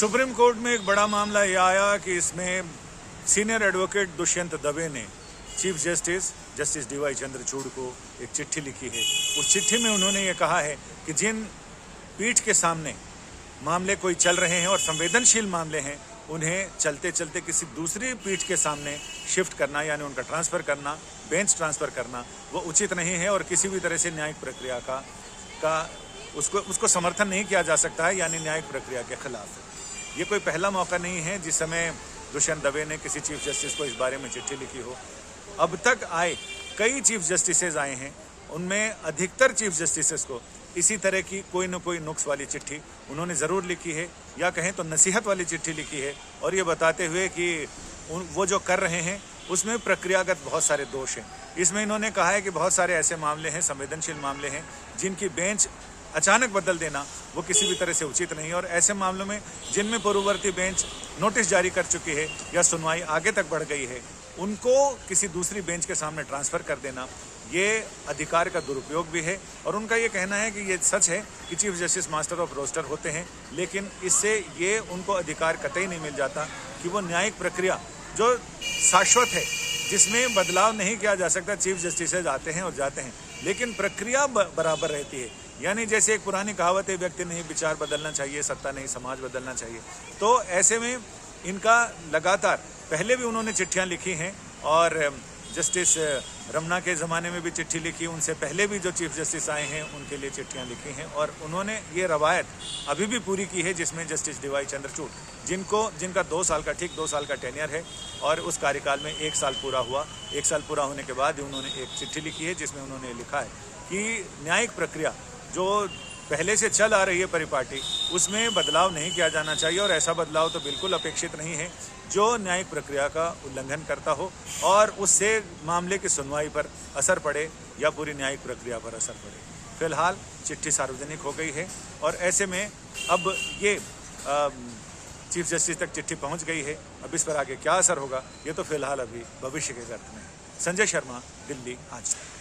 Supreme court में एक बड़ा मामला यह आया कि इसमें सीनियर एडवोकेट दुष्यंत दवे ने चीफ जस्टिस डीवाई चंद्रचूड़ को एक चिट्ठी लिखी है। उस चिट्ठी में उन्होंने ये कहा है कि जिन पीठ के सामने मामले कोई चल रहे हैं और संवेदनशील मामले हैं, उन्हें चलते चलते किसी दूसरी पीठ के सामने शिफ्ट करना, यानी उनका ट्रांसफ़र करना, बेंच ट्रांसफ़र करना, वो उचित नहीं है और किसी भी तरह से न्यायिक प्रक्रिया का उसको समर्थन नहीं किया जा सकता है, यानी न्यायिक प्रक्रिया के खिलाफ है। ये कोई पहला मौका नहीं है जिस समय दुष्यंत दवे ने किसी चीफ जस्टिस को इस बारे में चिट्ठी लिखी हो। अब तक आए कई चीफ जस्टिसेज आए हैं, उनमें अधिकतर चीफ जस्टिसेस को इसी तरह की कोई न कोई नुक्स वाली चिट्ठी उन्होंने ज़रूर लिखी है, या कहें तो नसीहत वाली चिट्ठी लिखी है, और ये बताते हुए कि वो जो कर रहे हैं उसमें प्रक्रियागत बहुत सारे दोष हैं। इसमें इन्होंने कहा है कि बहुत सारे ऐसे मामले हैं, संवेदनशील मामले हैं, जिनकी बेंच अचानक बदल देना वो किसी भी तरह से उचित नहीं है, और ऐसे मामलों में जिनमें पूर्ववर्ती बेंच नोटिस जारी कर चुकी है या सुनवाई आगे तक बढ़ गई है, उनको किसी दूसरी बेंच के सामने ट्रांसफ़र कर देना ये अधिकार का दुरुपयोग भी है। और उनका ये कहना है कि ये सच है कि chief justice master of roster होते हैं, लेकिन इससे ये उनको अधिकार कतई नहीं मिल जाता कि वो न्यायिक प्रक्रिया जो शाश्वत है, जिसमें बदलाव नहीं किया जा सकता। चीफ जस्टिसेज आते हैं और जाते हैं, लेकिन प्रक्रिया बराबर रहती है। यानी जैसे एक पुरानी कहावत है, व्यक्ति नहीं विचार बदलना चाहिए, सत्ता नहीं समाज बदलना चाहिए। तो ऐसे में इनका लगातार पहले भी उन्होंने चिट्ठियां लिखी हैं, और जस्टिस रमना के ज़माने में भी चिट्ठी लिखी, उनसे पहले भी जो चीफ जस्टिस आए हैं उनके लिए चिट्ठियां लिखी हैं, और उन्होंने ये रवायत अभी भी पूरी की है जिसमें जस्टिस डीवाई चंद्रचूड़, जिनका 2 साल का 2 साल का टेन्योर है, और उस कार्यकाल में 1 साल पूरा हुआ। 1 साल पूरा होने के बाद ही उन्होंने एक चिट्ठी लिखी है जिसमें उन्होंने लिखा है कि न्यायिक प्रक्रिया जो पहले से चल आ रही है परिपाटी, उसमें बदलाव नहीं किया जाना चाहिए, और ऐसा बदलाव तो बिल्कुल अपेक्षित नहीं है जो न्यायिक प्रक्रिया का उल्लंघन करता हो और उससे मामले की सुनवाई पर असर पड़े या पूरी न्यायिक प्रक्रिया पर असर पड़े। फिलहाल चिट्ठी सार्वजनिक हो गई है, और ऐसे में अब ये चीफ जस्टिस तक चिट्ठी पहुंच गई है। अब इस पर आगे क्या असर होगा ये तो फिलहाल अभी भविष्य के गर्त में है। संजय शर्मा, दिल्ली, आज तक।